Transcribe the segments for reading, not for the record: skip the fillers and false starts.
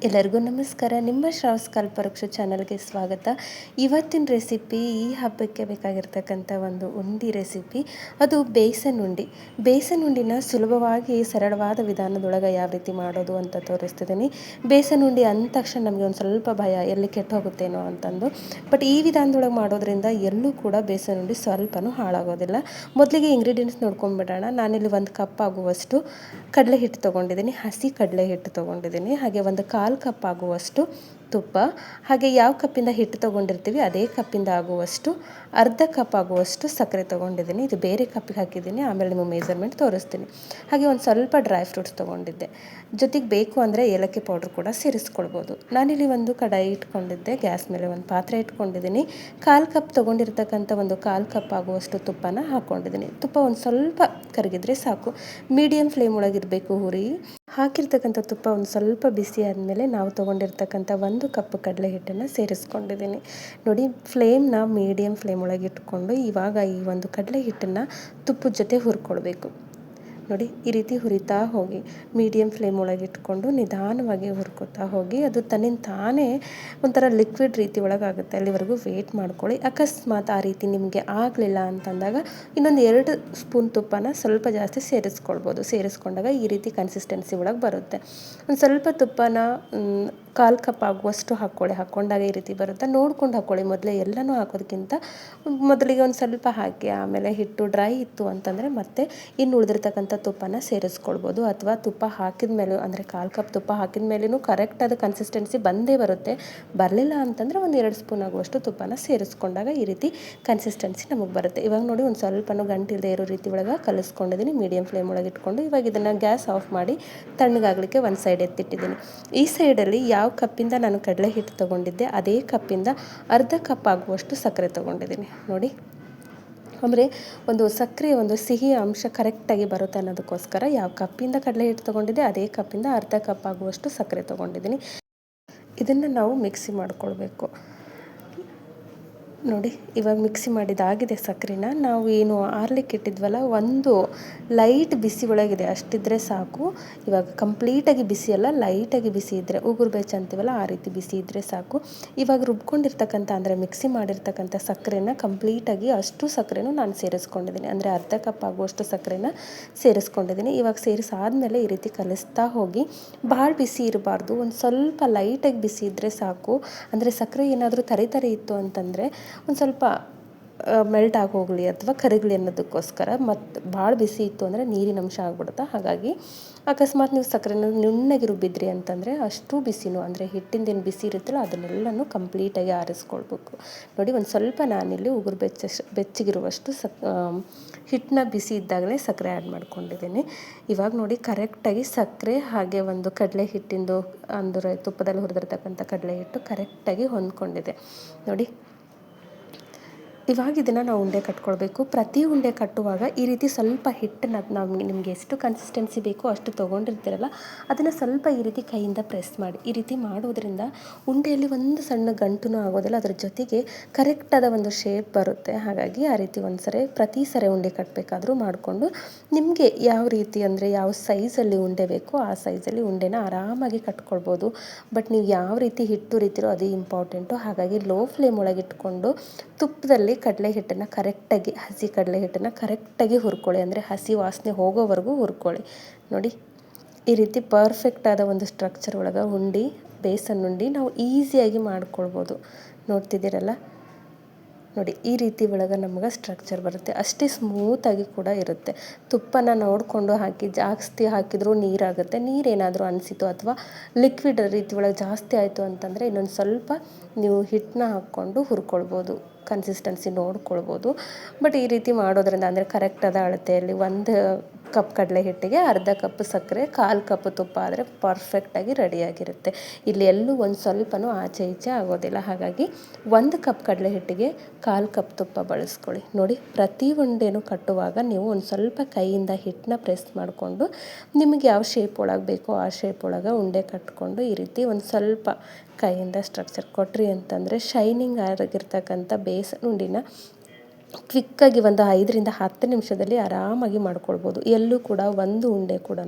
ಎಲ್ಲರಿಗೂ ನಮಸ್ಕಾರ. ನಿಮ್ಮ ಶ್ರಾವ್ಸ್ ಕಲ್ಪವೃಕ್ಷ ಚಾನಲ್ಗೆ ಸ್ವಾಗತ. ಇವತ್ತಿನ ರೆಸಿಪಿ ಈ ಹಬ್ಬಕ್ಕೆ ಬೇಕಾಗಿರ್ತಕ್ಕಂಥ ಒಂದು ಉಂಡಿ ರೆಸಿಪಿ. ಅದು ಬೇಸನ್ ಉಂಡಿ. ಬೇಸನ್ ಉಂಡಿನ ಸುಲಭವಾಗಿ ಸರಳವಾದ ವಿಧಾನದೊಳಗೆ ಯಾವ ರೀತಿ ಮಾಡೋದು ಅಂತ ತೋರಿಸ್ತಿದ್ದೀನಿ. ಬೇಸನ್ ಉಂಡಿ ಅಂದ ತಕ್ಷಣ ನಮಗೆ ಒಂದು ಸ್ವಲ್ಪ ಭಯ, ಎಲ್ಲಿ ಕೆಟ್ಟು ಹೋಗುತ್ತೇನೋ ಅಂತಂದು. ಬಟ್ ಈ ವಿಧಾನದೊಳಗೆ ಮಾಡೋದ್ರಿಂದ ಎಲ್ಲೂ ಕೂಡ ಬೇಸನ್ ಉಂಡಿ ಸ್ವಲ್ಪನೂ ಹಾಳಾಗೋದಿಲ್ಲ. ಮೊದಲಿಗೆ ಇಂಗ್ರೀಡಿಯೆಂಟ್ಸ್ ನೋಡ್ಕೊಂಡ್ಬಿಡೋಣ. ನಾನಿಲ್ಲಿ 1 ಕಪ್ ಆಗುವಷ್ಟು ಕಡಲೆ ಹಿಟ್ಟು ತೊಗೊಂಡಿದ್ದೀನಿ, ಹಸಿ ಕಡಲೆ ಹಿಟ್ಟು ತೊಗೊಂಡಿದ್ದೀನಿ. ಹಾಗೆ 1 ಕಾಲು ಕಪ್ ಆಗುವಷ್ಟು ತುಪ್ಪ, ಹಾಗೆ ಯಾವ ಕಪ್ಪಿಂದ ಹಿಟ್ಟು ತೊಗೊಂಡಿರ್ತೀವಿ ಅದೇ ಕಪ್ಪಿಂದ ಆಗುವಷ್ಟು ಅರ್ಧ ಕಪ್ ಆಗುವಷ್ಟು ಸಕ್ಕರೆ ತೊಗೊಂಡಿದ್ದೀನಿ. ಇದು ಬೇರೆ ಕಪ್ಪಿಗೆ ಹಾಕಿದ್ದೀನಿ, ಆಮೇಲೆ ನಿಮಗೆ ಮೆಜರ್ಮೆಂಟ್ ತೋರಿಸ್ತೀನಿ. ಹಾಗೆ ಒಂದು ಸ್ವಲ್ಪ ಡ್ರೈ ಫ್ರೂಟ್ಸ್ ತೊಗೊಂಡಿದ್ದೆ. ಜೊತೆಗೆ ಬೇಕು ಅಂದರೆ ಏಲಕ್ಕಿ ಪೌಡ್ರ್ ಕೂಡ ಸೇರಿಸ್ಕೊಳ್ಬೋದು. ನಾನಿಲ್ಲಿ ಒಂದು ಕಡಾಯಿ ಇಟ್ಕೊಂಡಿದ್ದೆ, ಗ್ಯಾಸ್ ಮೇಲೆ ಒಂದು ಪಾತ್ರೆ ಇಟ್ಕೊಂಡಿದ್ದೀನಿ. 1/4 ಕಪ್ ತೊಗೊಂಡಿರ್ತಕ್ಕಂಥ 1/4 ಕಪ್ ಆಗುವಷ್ಟು ತುಪ್ಪನ ಹಾಕ್ಕೊಂಡಿದ್ದೀನಿ. ತುಪ್ಪ ಒಂದು ಸ್ವಲ್ಪ ಕರಗಿದ್ರೆ ಸಾಕು. ಮೀಡಿಯಮ್ ಫ್ಲೇಮ್ ಒಳಗಿರಬೇಕು ಹುರಿ. ಹಾಕಿರ್ತಕ್ಕಂಥ ತುಪ್ಪ ಒಂದು ಸ್ವಲ್ಪ ಬಿಸಿ ಆದಮೇಲೆ ನಾವು ತೊಗೊಂಡಿರ್ತಕ್ಕಂಥ 1 ಕಪ್ ಕಡಲೆ ಹಿಟ್ಟನ್ನು ಸೇರಿಸ್ಕೊಂಡಿದ್ದೀನಿ. ನೋಡಿ, ಫ್ಲೇಮ್ನ ಮೀಡಿಯಮ್ ಫ್ಲೇಮ್ ಒಳಗೆ ಇಟ್ಕೊಂಡು ಇವಾಗ ಈ ಒಂದು ಕಡಲೆ ಹಿಟ್ಟನ್ನು ತುಪ್ಪದ ಜೊತೆ ಹುರ್ಕೊಳ್ಬೇಕು. ನೋಡಿ, ಈ ರೀತಿ ಹುರಿತಾ ಹೋಗಿ ಮೀಡಿಯಮ್ ಫ್ಲೇಮ್ ಒಳಗೆ ಇಟ್ಕೊಂಡು ನಿಧಾನವಾಗಿ ಹುರ್ಕೋತಾ ಹೋಗಿ ಅದು ತನ್ನಿಂದ ತಾನೇ ಒಂಥರ ಲಿಕ್ವಿಡ್ ರೀತಿ ಒಳಗಾಗುತ್ತೆ. ಅಲ್ಲಿವರೆಗೂ ವೇಟ್ ಮಾಡ್ಕೊಳ್ಳಿ. ಅಕಸ್ಮಾತ್ ಆ ರೀತಿ ನಿಮಗೆ ಆಗಲಿಲ್ಲ ಅಂತಂದಾಗ ಇನ್ನೊಂದು 2 ಸ್ಪೂನ್ ತುಪ್ಪನ ಸ್ವಲ್ಪ ಜಾಸ್ತಿ ಸೇರಿಸ್ಕೊಳ್ಬೋದು. ಸೇರಿಸ್ಕೊಂಡಾಗ ಈ ರೀತಿ ಕನ್ಸಿಸ್ಟೆನ್ಸಿ ಒಳಗೆ ಬರುತ್ತೆ. ಒಂದು ಸ್ವಲ್ಪ ತುಪ್ಪನ 1/4 ಕಪ್ ಆಗುವಷ್ಟು ಹಾಕ್ಕೊಂಡಾಗ ಈ ರೀತಿ ಬರುತ್ತೆ. ನೋಡ್ಕೊಂಡು ಹಾಕ್ಕೊಳ್ಳಿ. ಮೊದಲೇ ಎಲ್ಲನೂ ಹಾಕೋದಕ್ಕಿಂತ ಮೊದಲಿಗೆ ಒಂದು ಸ್ವಲ್ಪ ಹಾಕಿ ಆಮೇಲೆ ಹಿಟ್ಟು ಡ್ರೈ ಇತ್ತು ಅಂತಂದರೆ ಮತ್ತೆ ಇನ್ನು ಉಳಿದಿರ್ತಕ್ಕಂಥ ತುಪ್ಪನ ಸೇರಿಸ್ಕೊಳ್ಬೋದು. ಅಥವಾ ತುಪ್ಪ ಹಾಕಿದ ಮೇಲೂ ಅಂದರೆ 1/4 ಕಪ್ ತುಪ್ಪ ಹಾಕಿದ ಮೇಲೂ ಕರೆಕ್ಟಾದ ಕನ್ಸಿಸ್ಟೆನ್ಸಿ ಬಂದೇ ಬರುತ್ತೆ. ಬರಲಿಲ್ಲ ಅಂತಂದರೆ ಒಂದು 2 ಸ್ಪೂನ್ ಆಗುವಷ್ಟು ತುಪ್ಪನ ಸೇರಿಸ್ಕೊಂಡಾಗ ಈ ರೀತಿ ಕನ್ಸಿಸ್ಟೆನ್ಸಿ ನಮಗೆ ಬರುತ್ತೆ. ಇವಾಗ ನೋಡಿ, ಒಂದು ಸ್ವಲ್ಪನೂ ಗಂಟಿಲ್ಲದೆ ಇರೋ ರೀತಿ ಒಳಗೆ ಕಲಿಸ್ಕೊಂಡಿದ್ದೀನಿ. ಮೀಡಿಯಮ್ ಫ್ಲೇಮ್ ಒಳಗೆ ಇಟ್ಕೊಂಡು ಇವಾಗ ಇದನ್ನು ಗ್ಯಾಸ್ ಆಫ್ ಮಾಡಿ ತಣ್ಣಗಾಗಲಿಕ್ಕೆ ಒಂದು ಸೈಡ್ ಎತ್ತಿಟ್ಟಿದ್ದೀನಿ. ಈ ಸೈಡಲ್ಲಿ ಯಾವ ಕಪ್ಪಿಂದ ನಾನು ಕಡಲೆ ಹಿಟ್ಟು ತೊಗೊಂಡಿದ್ದೆ ಅದೇ ಕಪ್ಪಿಂದ ಅರ್ಧ ಕಪ್ ಆಗುವಷ್ಟು ಸಕ್ಕರೆ ತೊಗೊಂಡಿದ್ದೀನಿ. ನೋಡಿ, ಅಂದರೆ ಒಂದು ಸಕ್ಕರೆ ಒಂದು ಸಿಹಿ ಅಂಶ ಕರೆಕ್ಟಾಗಿ ಬರುತ್ತೆ ಅನ್ನೋದಕ್ಕೋಸ್ಕರ ಯಾವ ಕಪ್ಪಿಂದ ಕಡಲೆ ಹಿಟ್ಟು ತೊಗೊಂಡಿದ್ದೆ ಅದೇ ಕಪ್ಪಿಂದ ಅರ್ಧ ಕಪ್ ಆಗುವಷ್ಟು ಸಕ್ಕರೆ ತೊಗೊಂಡಿದ್ದೀನಿ. ಇದನ್ನು ನಾವು ಮಿಕ್ಸಿ ಮಾಡ್ಕೊಳ್ಬೇಕು. ನೋಡಿ, ಇವಾಗ ಮಿಕ್ಸಿ ಮಾಡಿದಾಗಿದೆ ಸಕ್ಕರೆನ. ನಾವು ಏನು ಆರ್ಲಿಕ್ಕೆ ಇಟ್ಟಿದ್ವಲ್ಲ, ಒಂದು ಲೈಟ್ ಬಿಸಿ ಒಳಗಿದೆ ಅಷ್ಟಿದ್ರೆ ಸಾಕು. ಇವಾಗ ಕಂಪ್ಲೀಟಾಗಿ ಬಿಸಿ ಅಲ್ಲ, ಲೈಟಾಗಿ ಬಿಸಿ ಇದ್ದರೆ, ಉಗುರು ಬೆಚ್ಚ ಅಂತೀವಲ್ಲ ಆ ರೀತಿ ಬಿಸಿ ಇದ್ದರೆ ಸಾಕು. ಇವಾಗ ರುಬ್ಕೊಂಡಿರ್ತಕ್ಕಂಥ ಅಂದರೆ ಮಿಕ್ಸಿ ಮಾಡಿರ್ತಕ್ಕಂಥ ಸಕ್ಕರೆನ ಕಂಪ್ಲೀಟಾಗಿ ಅಷ್ಟು ಸಕ್ಕರೆನೂ ನಾನು ಸೇರಿಸ್ಕೊಂಡಿದ್ದೀನಿ. ಅಂದರೆ ಅರ್ಧ ಕಪ್ ಆಗುವಷ್ಟು ಸಕ್ಕರೆನ ಸೇರಿಸ್ಕೊಂಡಿದ್ದೀನಿ. ಇವಾಗ ಸೇರಿಸಾದ್ಮೇಲೆ ಈ ರೀತಿ ಕಲಿಸ್ತಾ ಹೋಗಿ. ಭಾಳ ಬಿಸಿ ಇರಬಾರ್ದು, ಒಂದು ಸ್ವಲ್ಪ ಲೈಟಾಗಿ ಬಿಸಿ ಇದ್ದರೆ ಸಾಕು. ಅಂದರೆ ಸಕ್ಕರೆ ಏನಾದರೂ ತರಿ ಇತ್ತು ಅಂತಂದರೆ ಒಂದು ಸ್ವಲ್ಪ ಮೆಲ್ಟ್ ಆಗಿ ಹೋಗಲಿ ಅಥವಾ ಕರಗಲಿ ಅನ್ನೋದಕ್ಕೋಸ್ಕರ. ಮತ್ತು ಭಾಳ ಬಿಸಿ ಇತ್ತು ಅಂದರೆ ನೀರಿನ ಅಂಶ ಆಗ್ಬಿಡುತ್ತೆ. ಹಾಗಾಗಿ ಅಕಸ್ಮಾತ್ ನೀವು ಸಕ್ಕರೆನ ನುಣ್ಣಗೆ ರುಬ್ಬಿದ್ರಿ ಅಂತಂದರೆ ಅಷ್ಟು ಬಿಸಿನೂ ಅಂದರೆ ಹಿಟ್ಟಿಂದೇನು ಬಿಸಿ ಇರುತ್ತಲ್ಲ ಅದನ್ನೆಲ್ಲನೂ ಕಂಪ್ಲೀಟಾಗಿ ಆರಿಸ್ಕೊಳ್ಬೇಕು. ನೋಡಿ, ಒಂದು ಸ್ವಲ್ಪ ನಾನಿಲ್ಲಿ ಉಗುರು ಬೆಚ್ಚಗಿರುವಷ್ಟು ಹಿಟ್ಟನ್ನ ಬಿಸಿ ಇದ್ದಾಗಲೇ ಸಕ್ಕರೆ ಆ್ಯಡ್ ಮಾಡ್ಕೊಂಡಿದ್ದೀನಿ. ಇವಾಗ ನೋಡಿ, ಕರೆಕ್ಟಾಗಿ ಸಕ್ಕರೆ ಹಾಗೆ ಒಂದು ಕಡಲೆ ಹಿಟ್ಟಿಂದು ಅಂದರೆ ತುಪ್ಪದಲ್ಲಿ ಹುರಿದಿರ್ತಕ್ಕಂಥ ಕಡಲೆ ಹಿಟ್ಟು ಕರೆಕ್ಟಾಗಿ ಹೊಂದ್ಕೊಂಡಿದೆ. ನೋಡಿ, ಇವಾಗ ಇದನ್ನು ನಾವು ಉಂಡೆ ಕಟ್ಕೊಳ್ಬೇಕು. ಪ್ರತಿ ಉಂಡೆ ಕಟ್ಟುವಾಗ ಈ ರೀತಿ ಸ್ವಲ್ಪ ಹಿಟ್ಟನ್ನು ನಾವು ನಿಮಗೆ ಎಷ್ಟು ಕನ್ಸಿಸ್ಟೆನ್ಸಿ ಬೇಕೋ ಅಷ್ಟು ತೊಗೊಂಡಿರ್ತೀರಲ್ಲ ಅದನ್ನು ಸ್ವಲ್ಪ ಈ ರೀತಿ ಕೈಯಿಂದ ಪ್ರೆಸ್ ಮಾಡಿ. ಈ ರೀತಿ ಮಾಡೋದ್ರಿಂದ ಉಂಡೆಯಲ್ಲಿ ಒಂದು ಸಣ್ಣ ಗಂಟು ಆಗೋದಿಲ್ಲ, ಅದರ ಜೊತೆಗೆ ಕರೆಕ್ಟಾದ ಒಂದು ಶೇಪ್ ಬರುತ್ತೆ. ಹಾಗಾಗಿ ಆ ರೀತಿ ಪ್ರತಿ ಸರಿ ಉಂಡೆ ಕಟ್ಟಬೇಕಾದ್ರೂ ಮಾಡಿಕೊಂಡು ನಿಮಗೆ ಯಾವ ರೀತಿ ಅಂದರೆ ಯಾವ ಸೈಜಲ್ಲಿ ಉಂಡೆ ಬೇಕೋ ಆ ಸೈಜಲ್ಲಿ ಉಂಡೆನ ಆರಾಮಾಗಿ ಕಟ್ಕೊಳ್ಬೋದು. ಬಟ್ ನೀವು ಯಾವ ರೀತಿ ಹಿಟ್ಟು ಹುರಿತೀರೋ ಅದೇ ಇಂಪಾರ್ಟೆಂಟು. ಹಾಗಾಗಿ ಲೋ ಫ್ಲೇಮ್ ಒಳಗೆ ಇಟ್ಕೊಂಡು ತುಪ್ಪದಲ್ಲಿ ಕಡಲೆ ಹಿಟ್ಟನ್ನು ಕರೆಕ್ಟಾಗಿ, ಹಸಿ ಕಡಲೆ ಹಿಟ್ಟನ್ನು ಕರೆಕ್ಟಾಗಿ ಹುರ್ಕೊಳ್ಳಿ. ಅಂದರೆ ಹಸಿ ವಾಸನೆ ಹೋಗೋವರೆಗೂ ಹುರ್ಕೊಳ್ಳಿ. ನೋಡಿ, ಈ ರೀತಿ ಪರ್ಫೆಕ್ಟಾದ ಒಂದು ಸ್ಟ್ರಕ್ಚರ್ ಒಳಗೆ ಉಂಡಿ, ಬೇಸನ್ ಉಂಡಿ ನಾವು ಈಸಿಯಾಗಿ ಮಾಡ್ಕೊಳ್ಬೋದು. ನೋಡ್ತಿದ್ದೀರಲ್ಲ, ನೋಡಿ ಈ ರೀತಿ ಒಳಗೆ ನಮಗೆ ಸ್ಟ್ರಕ್ಚರ್ ಬರುತ್ತೆ. ಅಷ್ಟೇ ಸ್ಮೂತಾಗಿ ಕೂಡ ಇರುತ್ತೆ. ತುಪ್ಪನ ನೋಡಿಕೊಂಡು ಹಾಕಿ, ಜಾಸ್ತಿ ಹಾಕಿದರೂ ನೀರಾಗುತ್ತೆ. ನೀರೇನಾದರೂ ಅನಿಸಿತು ಅಥವಾ ಲಿಕ್ವಿಡ್ ರೀತಿ ಒಳಗೆ ಜಾಸ್ತಿ ಆಯಿತು ಅಂತಂದರೆ ಇನ್ನೊಂದು ಸ್ವಲ್ಪ ನೀವು ಹಿಟ್ಟನ್ನ ಹಾಕ್ಕೊಂಡು ಹುರ್ಕೊಳ್ಬೋದು, ಕನ್ಸಿಸ್ಟೆನ್ಸಿ ನೋಡ್ಕೊಳ್ಬೋದು. ಬಟ್ ಈ ರೀತಿ ಮಾಡೋದ್ರಿಂದ ಅಂದರೆ ಕರೆಕ್ಟಾದ ಅಳತೆಯಲ್ಲಿ 1 ಕಪ್ ಕಡಲೆ ಹಿಟ್ಟಿಗೆ ಅರ್ಧ ಕಪ್ ಸಕ್ಕರೆ, 1/4 ಕಪ್ ತುಪ್ಪ ಆದರೆ ಪರ್ಫೆಕ್ಟಾಗಿ ರೆಡಿಯಾಗಿರುತ್ತೆ. ಇಲ್ಲಿ ಎಲ್ಲೂ ಒಂದು ಸ್ವಲ್ಪನೂ ಆಚೆ ಈಚೆ ಆಗೋದಿಲ್ಲ. ಹಾಗಾಗಿ 1 ಕಪ್ ಕಡಲೆ ಹಿಟ್ಟಿಗೆ 1/4 ಕಪ್ ತುಪ್ಪ ಬಳಸ್ಕೊಳ್ಳಿ. ನೋಡಿ, ಪ್ರತಿ ಉಂಡೆನೂ ಕಟ್ಟುವಾಗ ನೀವು ಒಂದು ಸ್ವಲ್ಪ ಕೈಯಿಂದ ಹಿಟ್ಟನ್ನ ಪ್ರೆಸ್ ಮಾಡಿಕೊಂಡು ನಿಮಗೆ ಯಾವ ಶೇಪ್ ಒಳಗೆ ಬೇಕೋ ಆ ಶೇಪ್ ಒಳಗೆ ಉಂಡೆ ಕಟ್ಕೊಂಡು ಈ ರೀತಿ ಒಂದು ಸ್ವಲ್ಪ ಕೈಯಿಂದ ಸ್ಟ್ರಕ್ಚರ್ ಕೊಟ್ರಿ ಅಂತಂದರೆ ಶೈನಿಂಗ್ ಆಗಿರ್ತಕ್ಕಂಥ ಬೇಸನ್ ಉಂಡಿನ ಕ್ವಿಕ್ಕಾಗಿ ಒಂದು 5ರಿಂದ 10 ನಿಮಿಷದಲ್ಲಿ ಆರಾಮಾಗಿ ಮಾಡ್ಕೊಳ್ಬೋದು. ಎಲ್ಲೂ ಕೂಡ ಒಂದು ಉಂಡೆ ಕೂಡ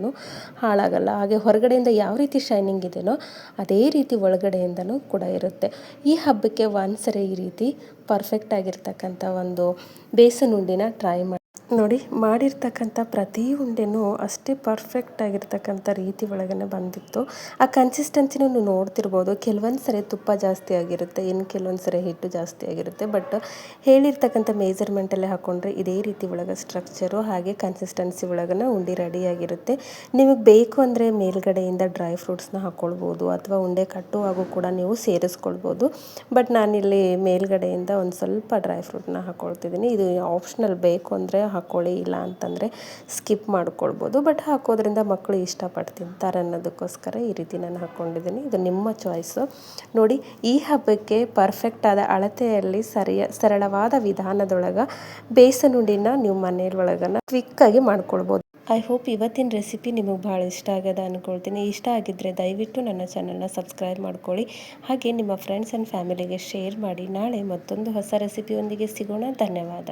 ಹಾಳಾಗಲ್ಲ. ಹಾಗೆ ಹೊರಗಡೆಯಿಂದ ಯಾವ ರೀತಿ ಶೈನಿಂಗ್ ಇದೆಯೋ ಅದೇ ರೀತಿ ಒಳಗಡೆಯಿಂದನೂ ಕೂಡ ಇರುತ್ತೆ. ಈ ಹಬ್ಬಕ್ಕೆ ಒಂದ್ಸರಿ ಈ ರೀತಿ ಪರ್ಫೆಕ್ಟ್ ಆಗಿರ್ತಕ್ಕಂಥ ಒಂದು ಬೇಸನ್ ಉಂಡಿನ ಟ್ರೈ ಮಾಡಿ ನೋಡಿ. ಮಾಡಿರ್ತಕ್ಕಂಥ ಪ್ರತಿ ಉಂಡೆನೂ ಅಷ್ಟೇ ಪರ್ಫೆಕ್ಟ್ ಆಗಿರ್ತಕ್ಕಂಥ ರೀತಿ ಒಳಗನೆ ಬಂದಿತ್ತು. ಆ ಕನ್ಸಿಸ್ಟೆನ್ಸಿನೂ ನೀವು ನೋಡ್ತಿರ್ಬೋದು. ಕೆಲವೊಂದು ಸರಿ ತುಪ್ಪ ಜಾಸ್ತಿ ಆಗಿರುತ್ತೆ, ಇನ್ನು ಕೆಲವೊಂದು ಸರಿ ಹಿಟ್ಟು ಜಾಸ್ತಿ ಆಗಿರುತ್ತೆ. ಬಟ್ ಹೇಳಿರ್ತಕ್ಕಂಥ ಮೆಜರ್ಮೆಂಟಲ್ಲೇ ಹಾಕ್ಕೊಂಡ್ರೆ ಇದೇ ರೀತಿ ಒಳಗೆ ಸ್ಟ್ರಕ್ಚರು ಹಾಗೆ ಕನ್ಸಿಸ್ಟೆನ್ಸಿ ಒಳಗನ ಉಂಡೆ ರೆಡಿಯಾಗಿರುತ್ತೆ. ನಿಮಗೆ ಬೇಕು ಅಂದರೆ ಮೇಲ್ಗಡೆಯಿಂದ ಡ್ರೈ ಫ್ರೂಟ್ಸ್ನ ಹಾಕ್ಕೊಳ್ಬೋದು ಅಥವಾ ಉಂಡೆ ಕಟ್ಟುವಾಗೂ ಕೂಡ ನೀವು ಸೇರಿಸ್ಕೊಳ್ಬೋದು. ಬಟ್ ನಾನಿಲ್ಲಿ ಮೇಲ್ಗಡೆಯಿಂದ ಒಂದು ಸ್ವಲ್ಪ ಡ್ರೈ ಫ್ರೂಟ್ನ ಹಾಕ್ಕೊಳ್ತಿದ್ದೀನಿ. ಇದು ಆಪ್ಷನಲ್, ಬೇಕು ಅಂದರೆ ಹಾಕ್ಕೊಳ್ಳಿ, ಇಲ್ಲ ಅಂತಂದರೆ ಸ್ಕಿಪ್ ಮಾಡ್ಕೊಳ್ಬೋದು. ಬಟ್ ಹಾಕೋದ್ರಿಂದ ಮಕ್ಕಳು ಇಷ್ಟಪಟ್ಟು ತಿಂತಾರೆ ಅನ್ನೋದಕ್ಕೋಸ್ಕರ ಈ ರೀತಿ ನಾನು ಹಾಕ್ಕೊಂಡಿದ್ದೀನಿ. ಇದು ನಿಮ್ಮ ಚಾಯ್ಸು. ನೋಡಿ, ಈ ಹಬ್ಬಕ್ಕೆ ಪರ್ಫೆಕ್ಟ್ ಆದ ಅಳತೆಯಲ್ಲಿ ಸರಳವಾದ ವಿಧಾನದೊಳಗೆ ಬೇಸನ್ ಉಂಡಿನ ನೀವು ಮನೆಯ ಒಳಗನ ಕ್ವಿಕ್ಕಾಗಿ ಮಾಡ್ಕೊಳ್ಬೋದು. ಐ ಹೋಪ್ ಇವತ್ತಿನ ರೆಸಿಪಿ ನಿಮಗೆ ಭಾಳ ಇಷ್ಟ ಆಗ್ಯದ ಅಂದ್ಕೊಳ್ತೀನಿ. ಇಷ್ಟ ಆಗಿದ್ದರೆ ದಯವಿಟ್ಟು ನನ್ನ ಚಾನಲ್ನ ಸಬ್ಸ್ಕ್ರೈಬ್ ಮಾಡ್ಕೊಳ್ಳಿ. ಹಾಗೆ ನಿಮ್ಮ ಫ್ರೆಂಡ್ಸ್ ಆ್ಯಂಡ್ ಫ್ಯಾಮಿಲಿಗೆ ಶೇರ್ ಮಾಡಿ. ನಾಳೆ ಮತ್ತೊಂದು ಹೊಸ ರೆಸಿಪಿಯೊಂದಿಗೆ ಸಿಗೋಣ. ಧನ್ಯವಾದ.